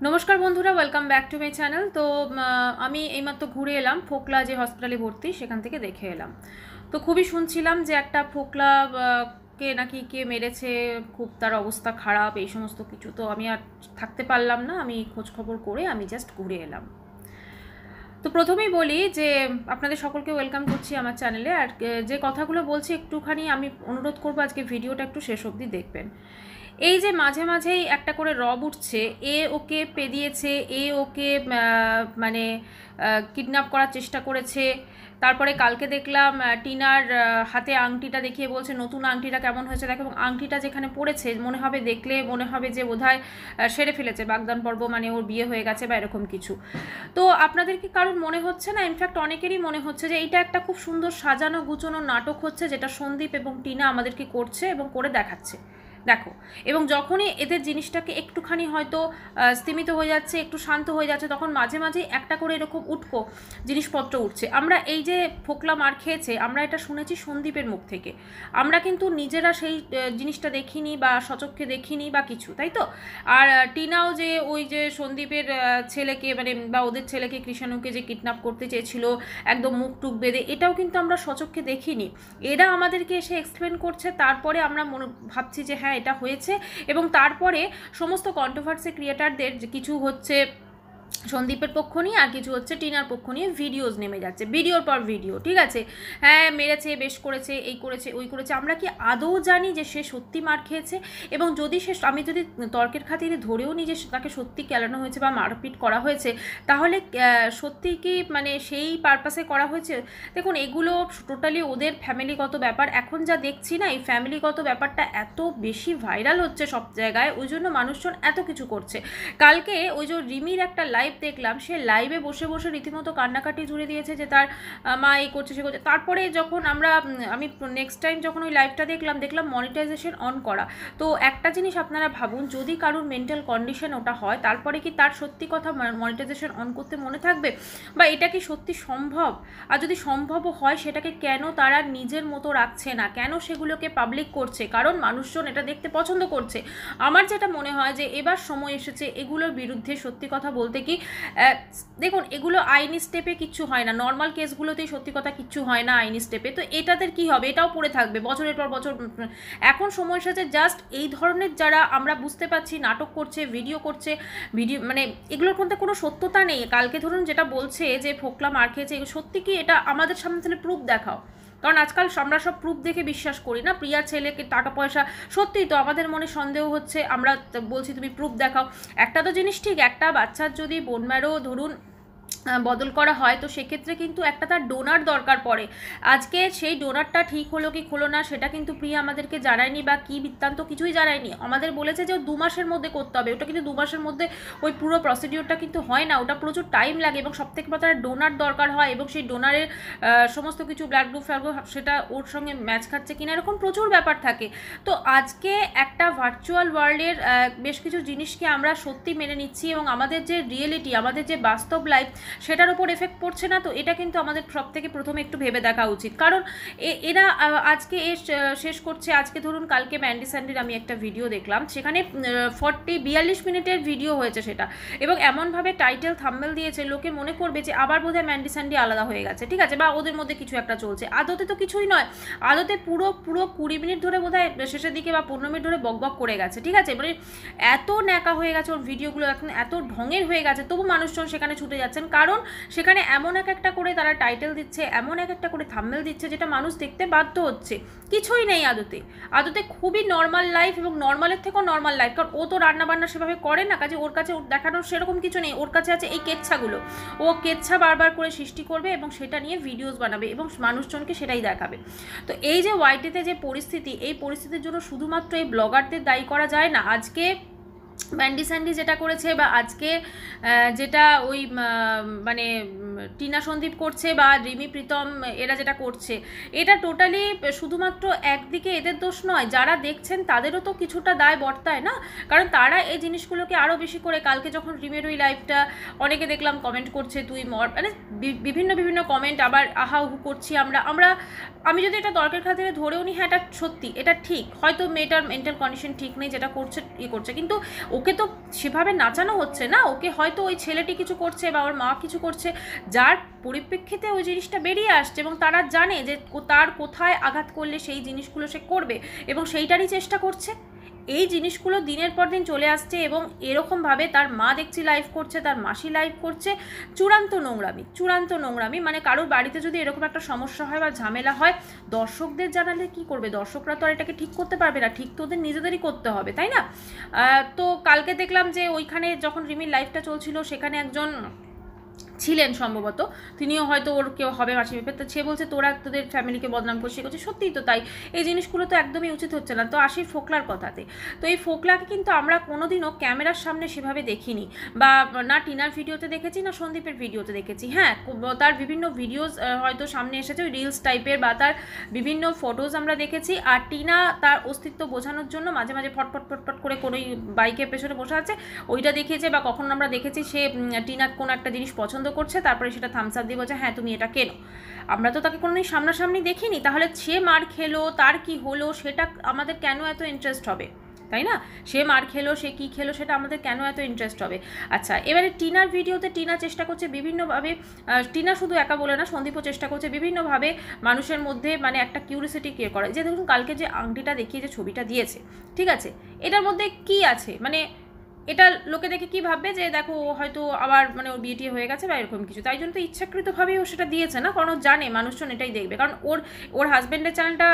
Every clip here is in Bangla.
নমস্কার বন্ধুরা, welcome back to my channel. তো আমি এইমাত্র ঘুরে এলাম ফোকলা যে হসপিটালে ভর্তি, সেখান থেকে দেখে এলাম। তো খুবই শুনছিলাম যে একটা ফোকলা কে নাকি কে মেরেছে, খুব তার অবস্থা খারাপ, এই সমস্ত কিছু। তো আমি আর থাকতে পারলাম না, আমি খোঁজ খবর করে আমি জাস্ট ঘুরে এলাম। তো প্রথমেই বলি যে আপনাদের সকলকে ওয়েলকাম করছি আমার চ্যানেলে। আর যে কথাগুলো বলছি একটুখানি আমি অনুরোধ করবো আজকে ভিডিওটা একটু শেষ অবধি দেখবেন। এই যে মাঝে মাঝেই একটা করে রব উঠছে, এ ওকে পেদিয়েছে, এ ওকে মানে কিডন্যাপ করার চেষ্টা করেছে। তারপরে কালকে দেখলাম টিনার হাতে আংটিটা দেখিয়ে বলছে নতুন আংটিটা কেমন হয়েছে দেখো, এবং আংটিটা যেখানে পড়েছে মনে হবে, দেখলে মনে হবে যে বোধহয় সেরে ফেলেছে বাগদান পর্ব, মানে ওর বিয়ে হয়ে গেছে বা এরকম কিছু। তো আপনাদের কি কারণ মনে হচ্ছে না, ইনফ্যাক্ট অনেকেরই মনে হচ্ছে যে এইটা একটা খুব সুন্দর সাজানো গুছানো নাটক হচ্ছে, যেটা সন্দীপ এবং টিনা আমাদেরকে করছে এবং করে দেখাচ্ছে। দেখো, এবং যখনই এদের জিনিসটাকে একটুখানি হয়তো স্তিমিত হয়ে যাচ্ছে, একটু শান্ত হয়ে যাচ্ছে, তখন মাঝে মাঝে একটা করে এরকম উটকো জিনিসপত্র উঠছে। আমরা এই যে ফোকলা মার খেয়েছে, আমরা এটা শুনেছি সন্দীপের মুখ থেকে, আমরা কিন্তু নিজেরা সেই জিনিসটা দেখিনি বা সচক্ষে দেখিনি বা কিছু, তাই তো। আর টিনাও যে ওই যে সন্দীপের ছেলেকে মানে বা ওদের ছেলেকে কৃষাণুকে যে কিডন্যাপ করতে চেয়েছিল একদম মুখ টুক বেঁধে, এটাও কিন্তু আমরা সচক্ষে দেখিনি। এরা আমাদেরকে এসে এক্সপ্লেন করছে, তারপরে আমরা ভাবছি যে হ্যাঁ এটা হয়েছে। এবং তারপরে সমস্ত কন্ট্রোভার্সি ক্রিয়েটারদের কিছু হচ্ছে সন্দীপের পক্ষ নিয়ে, আর কিছু হচ্ছে টিনার পক্ষ নিয়ে ভিডিওস নেমে যাচ্ছে, ভিডিওর পর ভিডিও। ঠিক আছে, হ্যাঁ মেরেছে, বেশ করেছে, এই করেছে, ওই করেছে। আমরা কি আদৌ জানি যে সে সত্যি মার খেয়েছে? এবং যদি সে, আমি যদি তর্কের খাতিরে ধরেও নিই যে তাকে সত্যি কেলানো হয়েছে বা মারপিট করা হয়েছে, তাহলে সত্যি কি মানে সেই পারপাসে করা হয়েছে? দেখুন, এগুলো টোটালি ওদের ফ্যামিলিগত ব্যাপার। এখন যা দেখছি না, এই ফ্যামিলিগত ব্যাপারটা এত বেশি ভাইরাল হচ্ছে সব জায়গায়, ওই জন্য মানুষজন এত কিছু করছে। কালকে ওই যে রিমির একটা লাইভ দেখলাম, সে লাইভে বসে বসে রীতিমতো কান্নাকাটি জুড়ে দিয়েছে যে তার মা এই করছে, সে করছে। তারপরে যখন আমি নেক্সট টাইম যখন ওই লাইভটা দেখলাম মনিটাইজেশন অন করা। তো একটা জিনিস আপনারা ভাবুন, যদি কারোর মেন্টাল কন্ডিশন ওটা হয়, তারপরে কি তার সত্যি কথা মনিটাইজেশন অন করতে মনে থাকবে? বা এটা কি সত্যি সম্ভব? আর যদি সম্ভবও হয়, সেটাকে কেন তারা নিজের মতো রাখছে না, কেন সেগুলোকে পাবলিক করছে? কারণ মানুষজন এটা দেখতে পছন্দ করছে। আমার যেটা মনে হয় যে এবার সময় এসেছে এগুলোর বিরুদ্ধে সত্যি কথা বলতে। কি দেখুন, এগুলো আইনি স্টেপে কিচ্ছু হয় না, নর্মাল কেসগুলোতেই সত্যি কথা কিচ্ছু হয় না আইনি স্টেপে। তো এটাদের কি হবে? এটাও পড়ে থাকবে বছরের পর বছর। এখন সময় এসেছে জাস্ট এই ধরনের যারা আমরা বুঝতে পারছি নাটক করছে, ভিডিও করছে, ভিডিও মানে এগুলোর মধ্যে কোনো সত্যতা নেই। কালকে ধরুন যেটা বলছে যে ফোকলা মার খেয়েছে, সত্যি কি এটা আমাদের সামনে তাহলে প্রুফ দেখাও। কারণ আজকাল আমরা সব প্রুফ দেখে বিশ্বাস করি না। প্রিয়ার ছেলেকে টাকা পয়সা, সত্যিই তো আমাদের মনে সন্দেহ হচ্ছে, আমরা বলছি তুমি প্রুফ দেখাও। একটা তো জিনিস ঠিক, একটা বাচ্চার যদি বোন ম্যারো ধরুন বদল করা হয়, তো সেক্ষেত্রে কিন্তু একটা তার ডোনার দরকার পড়ে। আজকে সেই ডোনারটা ঠিক হলো কি হলো না সেটা কিন্তু প্রিয়া আমাদেরকে জানায়নি, বা কী বৃত্তান্ত কিছুই জানায়নি। আমাদের বলেছে যে 2 মাসের মধ্যে করতে হবে, ওটা কিন্তু 2 মাসের মধ্যে ওই পুরো প্রসিডিওরটা কিন্তু হয় না, ওটা প্রচুর টাইম লাগে। এবং সবথেকে বড় তার ডোনার দরকার হয়, এবং সেই ডোনারের সমস্ত কিছু ব্লাড গ্রুপ সেটা ওর সঙ্গে ম্যাচ খাচ্ছে কিনা, এরকম প্রচুর ব্যাপার থাকে। তো আজকে একটা ভার্চুয়াল ওয়ার্ল্ডের বেশ কিছু জিনিসকে আমরা সত্যি মেনে নিচ্ছি, এবং আমাদের যে রিয়েলিটি, আমাদের যে বাস্তব লাইফ, সেটার উপর এফেক্ট পড়ছে না। তো এটা কিন্তু আমাদের সব থেকে প্রথমে একটু ভেবে দেখা উচিত। কারণ এরা আজকে শেষ করছে। আজকে ধরুন কালকে ম্যান্ডি স্যান্ডির আমি একটা ভিডিও দেখলাম, সেখানে 42 মিনিটের ভিডিও হয়েছে সেটা, এবং এমনভাবে টাইটেল থাম্বনেল দিয়েছে, লোকে মনে করবে যে আবার বোধহয় ম্যান্ডি স্যান্ডি আলাদা হয়ে গেছে, ঠিক আছে, বা ওদের মধ্যে কিছু একটা চলছে। আদতে তো কিছুই নয়, আদতে পুরো 20 মিনিট ধরে বোধহয় শেষের দিকে বা 15 মিনিট ধরে বকবক করে গেছে, ঠিক আছে। মানে এত ন্যাকা হয়ে গেছে ওর ভিডিওগুলো, এখন এত ঢঙের হয়ে গেছে, তবু মানুষজন সেখানে ছুটে যাচ্ছেন। কারণ সেখানে এমন একটা করে তারা টাইটেল দিচ্ছে, এমন একটা করে থাম্বনেল দিচ্ছে, যেটা মানুষ দেখতে বাধ্য হচ্ছে। কিছুই নেই আদতে, আদতে খুবই নর্মাল লাইফ, এবং নর্মালের থেকেও নর্মাল লাইফ। কারণ ও তো রান্নাবান্না সেভাবে করে না, কাজে ওর কাছে দেখানোর সেরকম কিছু নেই। ওর কাছে আছে এই কেচ্ছাগুলো, ও কেচ্ছা বারবার করে সৃষ্টি করবে এবং সেটা নিয়ে ভিডিওস বানাবে এবং মানুষজনকে সেটাই দেখাবে। তো এই যে ওয়াইটিতে যে পরিস্থিতি, এই পরিস্থিতির জন্য শুধুমাত্র এই ব্লগারদের দায়ী করা যায় না। আজকে ম্যান্ডি স্যান্ডি যেটা করেছে, বা আজকে যেটা ওই মানে টিনা সন্দীপ করছে, বা রিমি প্রীতম এরা যেটা করছে, এটা টোটালি শুধুমাত্র একদিকে এদের দোষ নয়, যারা দেখছেন তাদেরও তো কিছুটা দায় বর্তায় না। কারণ তারা এই জিনিসগুলোকে আরও বেশি করে, কালকে যখন রিমের ওই লাইভটা অনেকে দেখলাম কমেন্ট করছে তুই মর, মানে বিভিন্ন কমেন্ট, আবার আহা উহু করছি আমরা। আমি যদি এটা তর্কের খাতিরে ধরেও নিই, হ্যাঁ এটা সত্যি, এটা ঠিক, হয়তো মেয়েটার মেন্টাল কন্ডিশন ঠিক নেই, যেটা করছে করছে, কিন্তু ও ওকে তো সেভাবে নাচানো হচ্ছে না, ওকে হয়তো ওই ছেলেটি কিছু করছে বা ওর মা কিছু করছে, যার পরিপ্রেক্ষিতে ওই জিনিসটা বেরিয়ে আসছে, এবং তারা জানে যে তার কোথায় আঘাত করলে সেই জিনিসগুলো সে করবে এবং সেইটারই চেষ্টা করছে। এই জিনিসগুলো দিনের পর দিন চলে আসছে এবং এরকমভাবে তার মা দেখছি লাইভ করছে, তার মাসি লাইভ করছে। চূড়ান্ত নোংরামি, চূড়ান্ত নোংরামি। মানে কারোর বাড়িতে যদি এরকম একটা সমস্যা হয় বা ঝামেলা হয়, দর্শকদের জানালে কি করবে? দর্শকরা তো আর এটাকে ঠিক করতে পারবে না, ঠিক তো ওদের নিজেদেরই করতে হবে, তাই না? তো কালকে দেখলাম যে ওইখানে যখন রিমির লাইভটা চলছিল, সেখানে একজন ছিলেন সম্ভবত, তিনিও হয়তো ওর কেউ হবে মাসি পেপে, তো সে বলছে তোরা তোদের ফ্যামিলিকে বদনাম করছিস, করছে। সত্যিই তো তাই, এই জিনিসগুলো তো একদমই উচিত হচ্ছে না। তো আসি ফোকলার কথাতে। তো এই ফোকলাকে কিন্তু আমরা কোনোদিনও ক্যামেরার সামনে সেভাবে দেখিনি, বা না টিনার ভিডিওতে দেখেছি, না সন্দীপের ভিডিওতে দেখেছি। হ্যাঁ, তার বিভিন্ন ভিডিওস হয়তো সামনে এসেছে, ওই রিলস টাইপের, বা তার বিভিন্ন ফটোজ আমরা দেখেছি। আর টিনা তার অস্তিত্ব বোঝানোর জন্য মাঝে মাঝে ফটফট ফটফট করে কোনো বাইকের পেছনে বসে আছে, ওইটা দেখিয়েছে। বা কখনো আমরা দেখেছি সে টিনা কোনো একটা জিনিস পছন্দ করছে, তারপরে সেটা থামস আপ দিয়ে বলছে হ্যাঁ তুমি এটা কেনো। আমরা তো তাকে কোনোদিন সামনাসামনি দেখিনি, তাহলে সে মার খেলো, তার কি হলো, সেটা আমাদের কেন এত ইন্টারেস্ট হবে, তাই না? সে মার খেলো, সে কী খেলো, সেটা আমাদের কেন এত ইন্টারেস্ট হবে? আচ্ছা, এবারে টিনার ভিডিওতে টিনা চেষ্টা করছে বিভিন্নভাবে, টিনা শুধু একা বলে না, সন্দীপও চেষ্টা করছে বিভিন্নভাবে মানুষের মধ্যে মানে একটা কিউরিসিটি ক্রিয়েট করা। যে দেখুন কালকে যে আংটিটা দেখিয়ে যে ছবিটা দিয়েছে, ঠিক আছে, এটার মধ্যে কি আছে? মানে এটা লোকে দেখে কি ভাববে যে দেখো ও হয়তো আবার মানে ওর বিয়ে হয়ে গেছে বা এরকম কিছু, তাই জন্য তো ইচ্ছাকৃতভাবেই ও সেটা দিয়েছে না, কারণ ও জানে মানুষজন এটাই দেখবে। কারণ ওর হাজব্যান্ডের চ্যানেলটা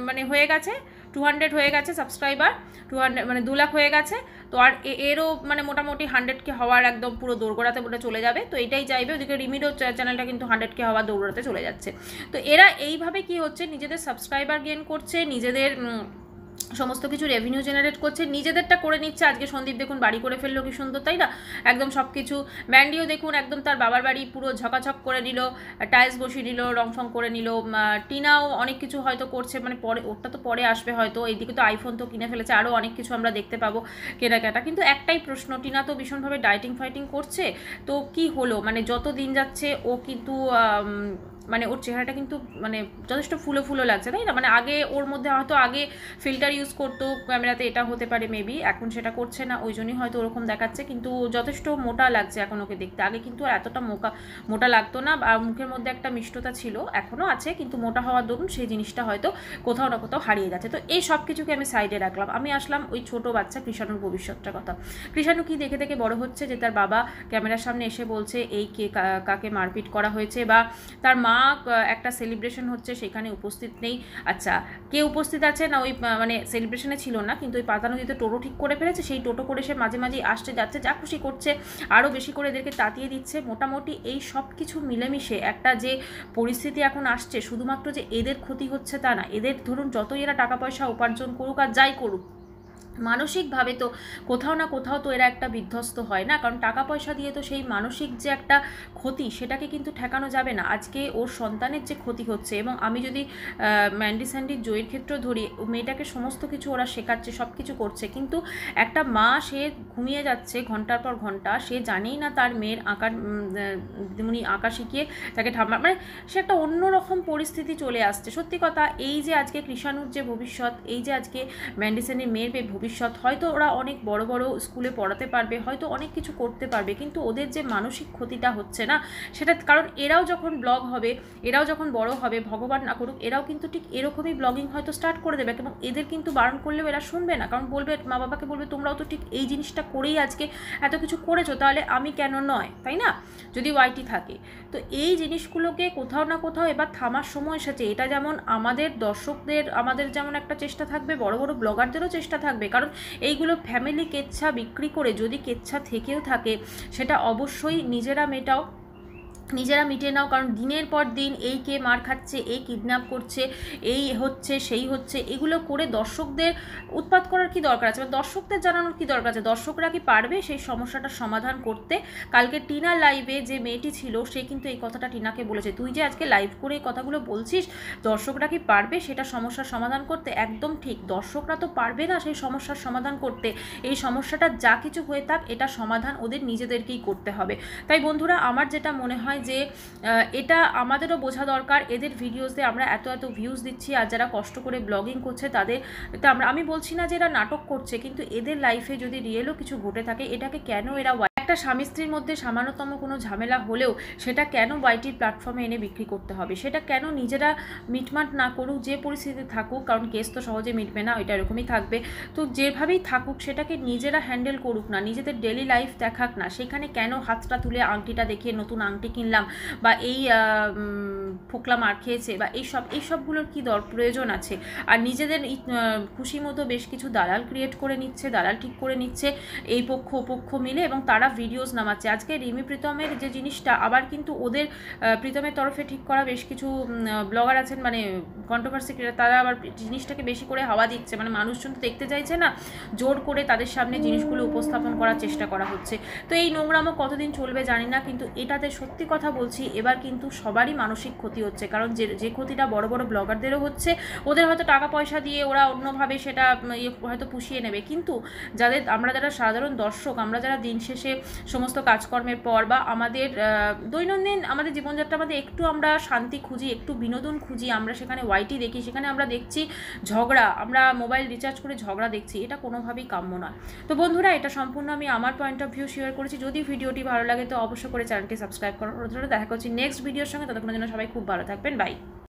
মানে হয়ে গেছে 200 হয়ে গেছে সাবস্ক্রাইবার, 200 মানে 2 লাখ হয়ে গেছে। তো আর এরও মানে মোটামুটি 100K হওয়ার একদম পুরো দৌড়গোড়াতে বলে চলে যাবে। তো এটাই চাইবে। ওদিকে রিমিরও চ্যানেলটা কিন্তু 100K হওয়ার দৌড়াতে চলে যাচ্ছে। তো এরা এইভাবে কি হচ্ছে, নিজেদের সাবস্ক্রাইবার গেইন করছে, নিজেদের সমস্ত কিছু রেভিনিউ জেনারেট করছে, নিজেদেরটা করে নিচ্ছে। আজকে সন্দীপ দেখুন বাড়ি করে ফেললো, কি সুন্দর, তাই না? একদম সব কিছু। ম্যান্ডিও দেখুন একদম তার বাবার বাড়ি পুরো ঝকাঝক করে নিল, টাইলস বসিয়ে নিল, রংফং করে নিল। টিনাও অনেক কিছু হয়তো করছে, মানে পরে ওরটা তো পরে আসবে হয়তো। এইদিকে তো আইফোন তো কিনে ফেলেছে, আরও অনেক কিছু আমরা দেখতে পাবো কেনাকাটা। কিন্তু একটাই প্রশ্ন, টিনা তো ভীষণভাবে ডায়েটিং ফাইটিং করছে, তো কি হলো? মানে যত দিন যাচ্ছে ও কিন্তু মানে ওর চেহারাটা কিন্তু মানে যথেষ্ট ফুলো ফুলো লাগছে, তাই না? মানে আগে ওর মধ্যে হয়তো আগে ফিল্টার ইউজ করতো ক্যামেরাতে, এটা হতে পারে মেবি, এখন সেটা করছে না, ওই জন্যই হয়তো ওরকম দেখাচ্ছে। কিন্তু যথেষ্ট মোটা লাগছে এখন ওকে দেখতে। আগে কিন্তু আর এতটা মোটা লাগতো না, আর মুখের মধ্যে একটা মিষ্টতা ছিল, এখনও আছে, কিন্তু মোটা হওয়ার দরুন সেই জিনিসটা হয়তো কোথাও না কোথাও হারিয়ে যাচ্ছে। তো এই সব কিছুকে আমি সাইডে রাখলাম, আমি আসলাম ওই ছোটো বাচ্চা কৃষাণুর ভবিষ্যৎটার কথা। কৃষাণু কি দেখে দেখে বড় হচ্ছে যে তার বাবা ক্যামেরার সামনে এসে বলছে এই কে কাকে মারপিট করা হয়েছে, বা তার মা একটা সেলিব্রেশন হচ্ছে সেখানে উপস্থিত নেই। আচ্ছা, কে উপস্থিত আছে না, ওই মানে সেলিব্রেশনে ছিল না, কিন্তু ওই পাতা নদীতে টোটো ঠিক করে ফেলেছে, সেই টোটো করে সে মাঝে মাঝে আসছে যাচ্ছে, যা খুশি করছে, আরও বেশি করে এদেরকে তাতিয়ে দিচ্ছে। মোটামুটি এই সব কিছু মিলেমিশে একটা যে পরিস্থিতি এখন আসছে, শুধুমাত্র যে এদের ক্ষতি হচ্ছে তা না, এদের ধরুন যতই এরা টাকা পয়সা উপার্জন করুক আর যাই করুক, মানসিকভাবে তো কোথাও না কোথাও তো এরা একটা বিধ্বস্ত হয় না? কারণ টাকা পয়সা দিয়ে তো সেই মানসিক যে একটা ক্ষতি, সেটাকে কিন্তু ঠেকানো যাবে না। আজকে ওর সন্তানের যে ক্ষতি হচ্ছে, এবং আমি যদি ম্যান্ডি স্যান্ডির জয়ের ক্ষেত্র ধরি, মেয়েটাকে সমস্ত কিছু ওরা শেখাচ্ছে, সব কিছু করছে, কিন্তু একটা মা সে ঘুমিয়ে যাচ্ছে ঘন্টার পর ঘন্টা, সে জানেই না তার মেয়ের উনি আঁকা শিখিয়ে তাকে ঠাম্মা, মানে সে একটা অন্যরকম পরিস্থিতি চলে আসছে। সত্যি কথা, এই যে আজকে কৃষাণুর যে ভবিষ্যৎ, এই যে আজকে ম্যান্ডি স্যান্ডির মেয়ের ভবিষ্যৎ, হয়তো ওরা অনেক বড় বড় স্কুলে পড়াতে পারবে, হয়তো অনেক কিছু করতে পারবে, কিন্তু ওদের যে মানসিক ক্ষতিটা হচ্ছে না সেটা, কারণ এরাও যখন ব্লগ হবে, এরাও যখন বড় হবে, ভগবান না করুক, এরাও কিন্তু ঠিক এরকমই ব্লগিং হয়তো স্টার্ট করে দেবে। এবং এদের কিন্তু বারণ করলেও এরা শুনবে না, কারণ বলবে, মা বাবাকে বলবে তোমরাও তো ঠিক এই জিনিসটা করেই আজকে এত কিছু করেছো, তাহলে আমি কেন নয়, তাই না? যদি ওয়াইটি থাকে। তো এই জিনিসগুলোকে কোথাও না কোথাও এবার থামার সময় এসেছে। এটা যেমন আমাদের দর্শকদের, আমাদের যেমন একটা চেষ্টা থাকবে, বড় বড় ব্লগারদেরও চেষ্টা থাকবে, কারণ এইগুলো ফ্যামিলি কেচ্ছা বিক্রি করে যদি কেচ্ছা থেকেও থাকে, সেটা অবশ্যই নিজেরা মিটিয়ে নাও। কারণ দিনের পর দিন এই কে মার খাচ্ছে, এই কিডন্যাপ করছে, এই হচ্ছে সেই হচ্ছে, এগুলো করে দর্শকদের উৎপাত করার কি দরকার আছে, বা দর্শকদের জানানোর কি দরকার আছে? দর্শকরা কি পারবে সেই সমস্যাটার সমাধান করতে? কালকে টিনার লাইভে যে মেয়েটি ছিল, সে কিন্তু এই কথাটা টিনাকে বলেছে, তুই যে আজকে লাইভ করে এই কথাগুলো বলছিস, দর্শকরা কি পারবে সেটা সমস্যার সমাধান করতে? একদম ঠিক, দর্শকরা তো পারবে না সেই সমস্যার সমাধান করতে। এই সমস্যাটা যা কিছু হয়ে থাক, এটা সমাধান ওদের নিজেদেরকেই করতে হবে। তাই বন্ধুরা, আমার যেটা মনে হয় হয় যে এটা আমাদেরও বোঝা দরকার, এদের ভিডিওসে আমরা এত এত ভিউজ দিচ্ছি, আর যারা কষ্ট করে ব্লগিং করছে তাদের তো আমি বলছি না যে এরা নাটক করছে, কিন্তু এদের লাইফে যদি রিয়েলও কিছু ঘটে থাকে এটাকে কেন এরা একটা স্বামী স্ত্রীর মধ্যে সামান্যতম কোনো ঝামেলা হলেও সেটা কেন ওয়াইটির প্ল্যাটফর্মে এনে বিক্রি করতে হবে, সেটা কেন নিজেরা মিটমাট না করুক, যে পরিস্থিতিতে থাকুক, কারণ কেস তো সহজে মিটবে না, এটা এরকমই থাকবে, তো যেভাবেই থাকুক সেটাকে নিজেরা হ্যান্ডেল করুক না, নিজেদের ডেলি লাইফ দেখাক না, সেখানে কেন হাতটা তুলে আংটিটা দেখিয়ে নতুন আংটি কিনলাম বা এই ফোকলা মার খেয়েছে বা এইসবগুলোর কী প্রয়োজন আছে। আর নিজেদের খুশি মতো বেশ কিছু দালাল ক্রিয়েট করে নিচ্ছে, দালাল ঠিক করে নিচ্ছে এই পক্ষ ওপক্ষ মিলে, এবং তারা ভিডিওস নামাচ্ছে। আজকে রিমি প্রীতমের যে জিনিসটা, আবার কিন্তু ওদের প্রীতমের তরফে ঠিক করা বেশ কিছু ব্লগার আছেন, মানে কন্ট্রোভার্সি ক্রিয়েটার, তারা আবার জিনিসটাকে বেশি করে হাওয়া দিচ্ছে, মানে মানুষজন তো দেখতে চাইছে না, জোর করে তাদের সামনে জিনিসগুলো উপস্থাপন করার চেষ্টা করা হচ্ছে। তো এই নোংরামো কতদিন চলবে জানি না, কিন্তু এটাতে সত্যি কথা বলছি এবার কিন্তু সবারই মানসিক ক্ষতি হচ্ছে, কারণ যে ক্ষতিটা বড় বড় ব্লগারদেরও হচ্ছে, ওদের হয়তো টাকা পয়সা দিয়ে ওরা অন্যভাবে সেটা হয়তো পুষিয়ে নেবে, কিন্তু আমরা যারা সাধারণ দর্শক, আমরা যারা দিন শেষে সমস্ত কাজকর্মের পর বা আমাদের দৈনন্দিন আমাদের জীবনযাত্রা মধ্যে একটু আমরা শান্তি খুঁজি, একটু বিনোদন খুঁজি, আমরা সেখানে ওয়াইটি দেখি, সেখানে আমরা দেখছি ঝগড়া, আমরা মোবাইল রিচার্জ করে ঝগড়া দেখছি, এটা কোনোভাবেই কাম্য নয়। তো বন্ধুরা, এটা সম্পূর্ণ আমি আমার পয়েন্ট অফ ভিউ শেয়ার করেছি। যদি ভিডিওটি ভালো লাগে তো অবশ্যই করে চ্যানেলটি সাবস্ক্রাইব করার অনুরোধ রইল। দেখা হচ্ছে নেক্সট ভিডিওর সঙ্গে, ততক্ষণের জন্য সবাই খুব ভালো থাকবেন, বাই।